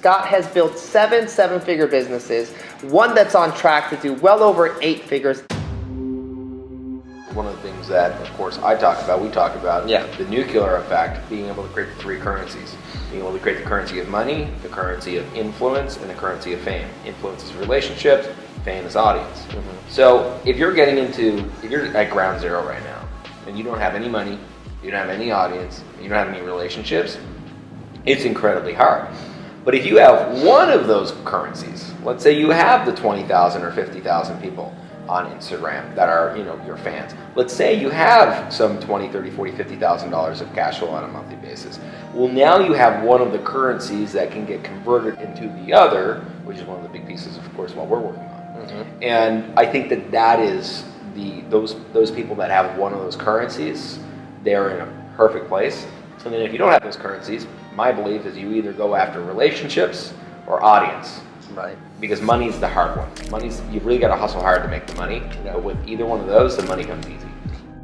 Scott has built 7 seven-figure businesses, one that's on track to do well over 8 figures. One of the things that, of course, we talk about the nuclear effect, being able to create the 3 currencies. Being able to create the currency of money, the currency of influence, and the currency of fame. Influence is relationships, fame is audience. So if you're at ground zero right now, and you don't have any money, you don't have any audience, you don't have any relationships, it's incredibly hard. But if you have one of those currencies, let's say you have the 20,000 or 50,000 people on Instagram that are, your fans. Let's say you have some $20, $30, $40, $50,000 of cash flow on a monthly basis. Well, now you have one of the currencies that can get converted into the other, which is one of the big pieces, of course, what we're working on. And I think that is those people that have one of those currencies, they're in a perfect place. And then if you don't have those currencies, my belief is you either go after relationships or audience. Right. Because money's the hard one. You've really got to hustle hard to make the money. But with either one of those, the money comes easy.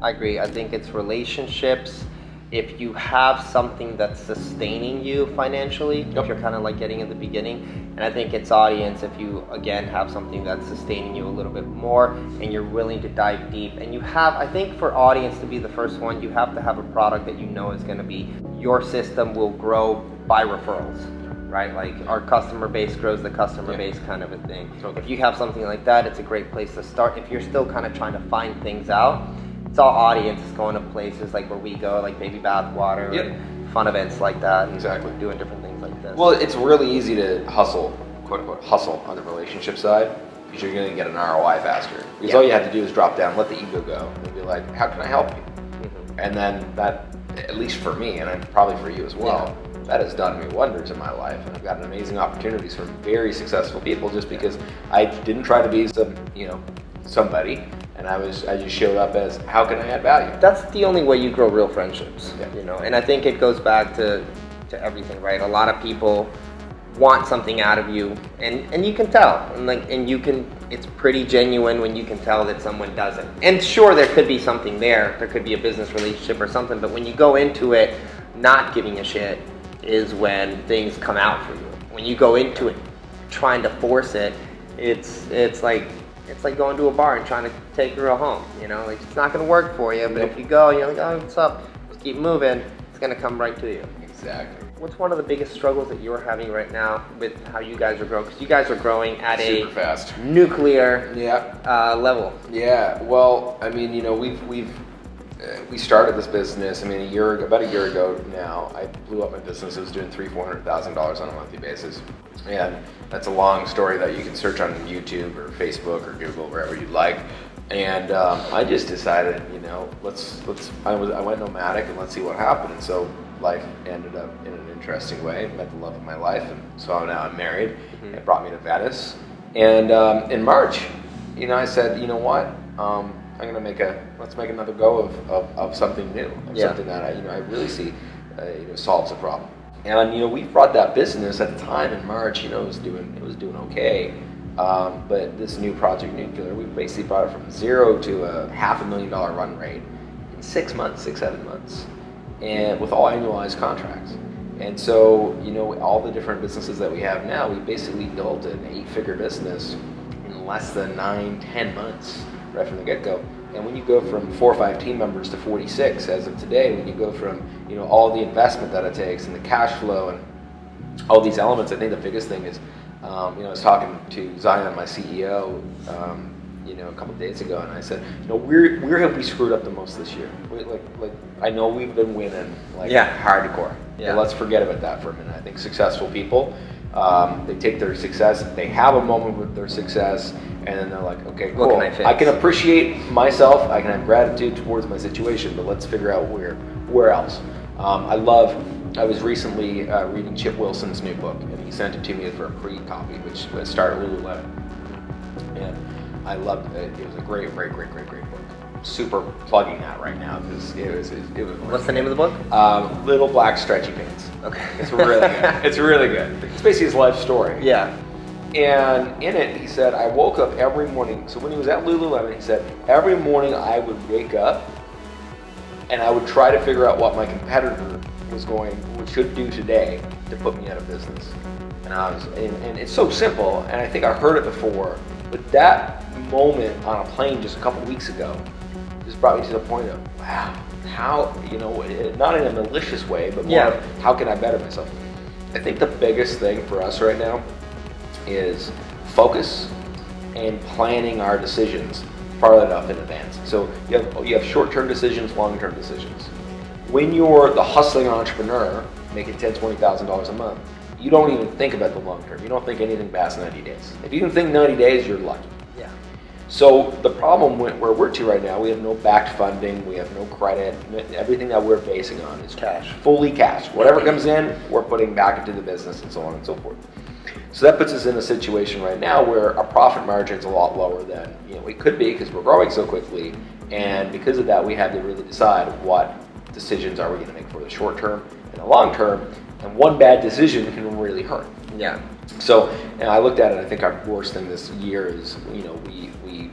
I agree. I think it's relationships. If you have something that's sustaining you financially, if you're kind of like getting in the beginning. And I think it's audience if you, again, have something that's sustaining you a little bit more and you're willing to dive deep. And you have, I think for audience to be the first one, you have to have a product that you know is going to be, your system will grow by referrals. Right, like our customer base grows the customer base kind of a thing. If you have something like that, it's a great place to start. If you're still kind of trying to find things out, it's all audience. It's going to places like where we go, like Baby Bath Water, and fun events like that. Exactly. Doing different things like this. Well, it's really easy to hustle, quote unquote, hustle on the relationship side because you're going to get an ROI faster. Because all you have to do is drop down, let the ego go, and be like, how can I help you? And then that, at least for me, and probably for you as well, that has done me wonders in my life, and I've gotten amazing opportunities from very successful people just because I didn't try to be somebody, and I just showed up as how can I add value. That's the only way you grow real friendships, And I think it goes back to everything, right? A lot of people want something out of you, and you can tell, it's pretty genuine when you can tell that someone doesn't. And sure, there could be something there could be a business relationship or something, but when you go into it not giving a shit is when things come out for you. When you go into it trying to force it, it's like going to a bar and trying to take a girl home. Like it's not going to work for you. But if you go, you're like, oh, what's up? Just keep moving. It's going to come right to you. Exactly. What's one of the biggest struggles that you're having right now with how you guys are growing? Because you guys are growing at super fast nuclear level. Yeah. Well, I mean, we started this business, about a year ago now. I blew up my business. I was doing $300,000-$400,000 on a monthly basis. And that's a long story that you can search on YouTube or Facebook or Google, wherever you'd like. And I just decided, I went nomadic and let's see what happened. And so life ended up in an interesting way. Met the love of my life, and so now I'm married. It brought me to Venice. And in March, I said, you know what? Let's make another go of something new, something that I really see, solves a problem. And we brought that business at the time in March, it was doing okay. But this new project, Nuclear, we basically brought it from 0 to a $500,000 run rate in 6 months, 7 months, and with all annualized contracts. And so, all the different businesses that we have now, we basically built an 8-figure business in less than 9-10 months. Right from the get-go. And when you go from 4 or 5 team members to 46 as of today, when you go from all the investment that it takes and the cash flow and all these elements, I think the biggest thing is, I was talking to Zion, my CEO, a couple of days ago, and I said, where have we screwed up the most this year? I know we've been winning hardcore. But let's forget about that for a minute. I think successful people, they take their success, they have a moment with their success, and then they're like, okay, cool. What can I fix? I can appreciate myself, I can have gratitude towards my situation, but let's figure out where else. I was recently reading Chip Wilson's new book, and he sent it to me for a pre-copy, which started Lululemon. And I loved it. It was a great book. Super plugging that right now because it was. What's the name of the book? Little Black Stretchy Pants. Okay. It's really good. It's really good. It's basically his life story. Yeah. And in it, he said, I woke up every morning. So when he was at Lululemon, he said, every morning I would wake up and I would try to figure out what my competitor should do today to put me out of business. And and it's so simple, and I think I've heard it before, but that moment on a plane just a couple weeks ago just brought me to the point of, wow, how, not in a malicious way, but more of how can I better myself? I think the biggest thing for us right now is focus and planning our decisions far enough in advance. So you have short-term decisions, long-term decisions. When you're the hustling entrepreneur making $10,000, $20,000 a month, you don't even think about the long term. You don't think anything past 90 days. If you can think 90 days, you're lucky. Yeah. So the problem where we're to right now, we have no backed funding, we have no credit. Everything that we're basing on is cash. Fully cash. Whatever comes in, we're putting back into the business and so on and so forth. So that puts us in a situation right now where our profit margin is a lot lower than it could be because we're growing so quickly. And because of that, we have to really decide what decisions are we going to make for the short term and the long term. And one bad decision can really hurt. Yeah. So, and I looked at it. I think our worst thing this year is, we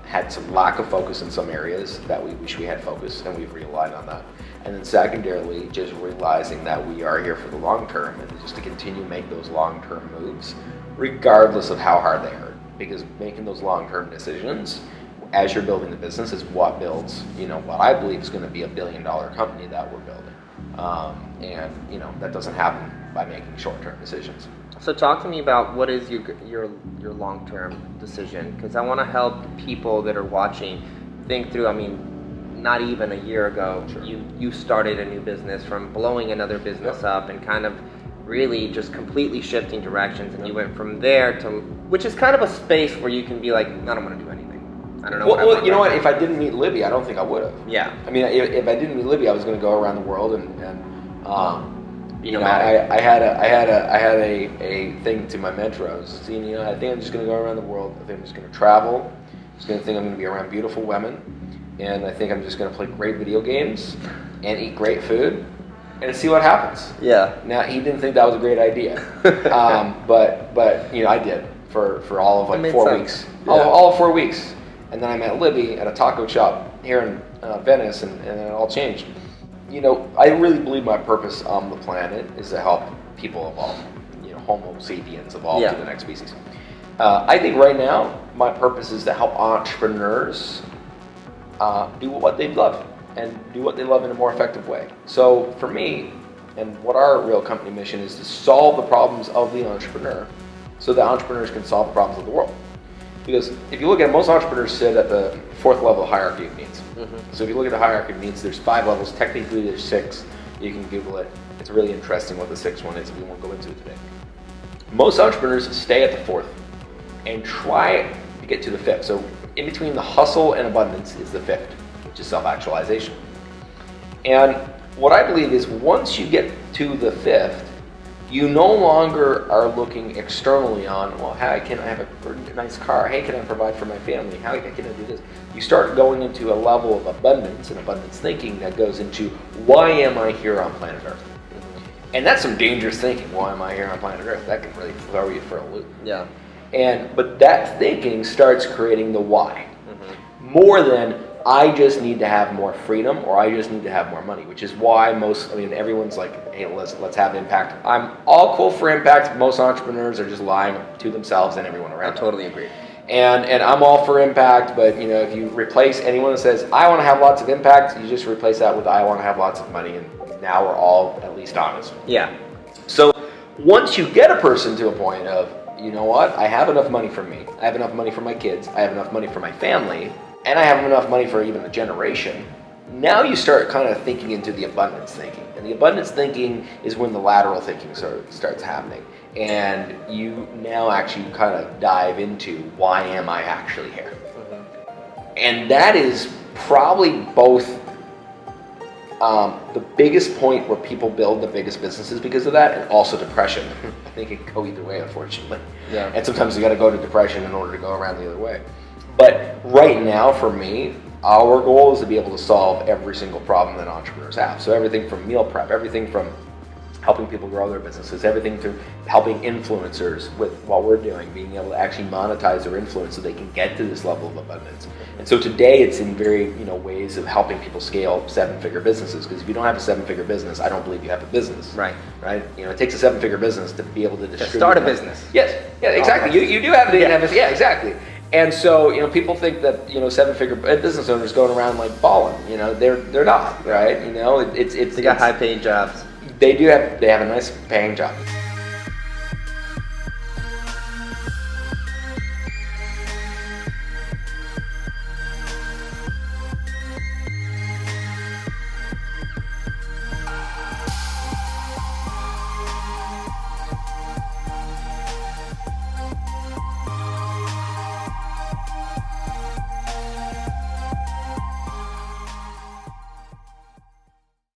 had some lack of focus in some areas that we wish we had focus, and we've relied on that. And then secondarily, just realizing that we are here for the long term, and just to continue to make those long term moves, regardless of how hard they hurt. Because making those long term decisions as you're building the business is what builds, what I believe is going to be a $1 billion company that we're building. And that doesn't happen by making short-term decisions. So talk to me about what is your long-term decision, because I want to help people that are watching think through. I mean, not even a year ago, Sure. you started a new business from blowing another business up and kind of really just completely shifting directions, and you went from there to, which is kind of a space where you can be like, I don't want to do anything. I don't know. Well, you know what? If I didn't meet Libby, I don't think I would have. Yeah. I mean, if I didn't meet Libby, I was going to go around the world and nomadic. I had a thing to my mentor. I was saying, I think I'm just going to go around the world. I think I'm just going to travel. I'm just going to think I'm going to be around beautiful women, and I think I'm just going to play great video games and eat great food and see what happens. Yeah. Now, he didn't think that was a great idea, but I did for all of like 4 weeks. Yeah. All of 4 weeks. And then I met Libby at a taco shop here in Venice, and it all changed. I really believe my purpose on the planet is to help people evolve. Homo sapiens evolve to the next species. I think right now, my purpose is to help entrepreneurs do what they love and do what they love in a more effective way. So for me, and what our real company mission is to solve the problems of the entrepreneur so that entrepreneurs can solve the problems of the world. Because if you look at it, most entrepreneurs sit at the 4th level of hierarchy of needs. Mm-hmm. So if you look at the hierarchy of needs, there's 5 levels. Technically, there's 6. You can Google it. It's really interesting what the 6th one is. We won't go into it today. Most entrepreneurs stay at the 4th and try to get to the 5th. So in between the hustle and abundance is the 5th, which is self-actualization. And what I believe is once you get to the 5th, you no longer are looking externally on, well, hey, can I have a nice car? Hey, can I provide for my family? How can I do this? You start going into a level of abundance and abundance thinking that goes into, why am I here on planet Earth? And that's some dangerous thinking. Why am I here on planet Earth? That can really throw you for a loop. Yeah. But that thinking starts creating the why. Mm-hmm. More than, I just need to have more freedom, or I just need to have more money, which is why everyone's like, hey, let's have impact. I'm all cool for impact. Most entrepreneurs are just lying to themselves and everyone around them. I totally agree. And I'm all for impact, but if you replace anyone that says, I want to have lots of impact, you just replace that with, I want to have lots of money, and now we're all at least honest. Yeah. So once you get a person to a point of, you know what, I have enough money for me, I have enough money for my kids, I have enough money for my family, and I have enough money for even a generation, now you start kind of thinking into the abundance thinking. And the abundance thinking is when the lateral thinking starts happening. And you now actually kind of dive into, why am I actually here? Mm-hmm. And that is probably both the biggest point where people build the biggest businesses because of that, and also depression. I think it can go either way, unfortunately. Yeah. And sometimes you got to go to depression in order to go around the other way. But right now, for me, our goal is to be able to solve every single problem that entrepreneurs have. So everything from meal prep, everything from helping people grow their businesses, everything through helping influencers with what we're doing, being able to actually monetize their influence so they can get to this level of abundance. And so today it's in very, ways of helping people scale 7-figure businesses, because if you don't have a 7-figure business, I don't believe you have a business. Right. It takes a 7-figure business to be able to distribute. Start a business. Yes, yeah, exactly. You do have to invest. Yeah, exactly. And so, people think that, 7-figure business owners going around like balling, they're not, right? They got high paying jobs. They have a nice paying job.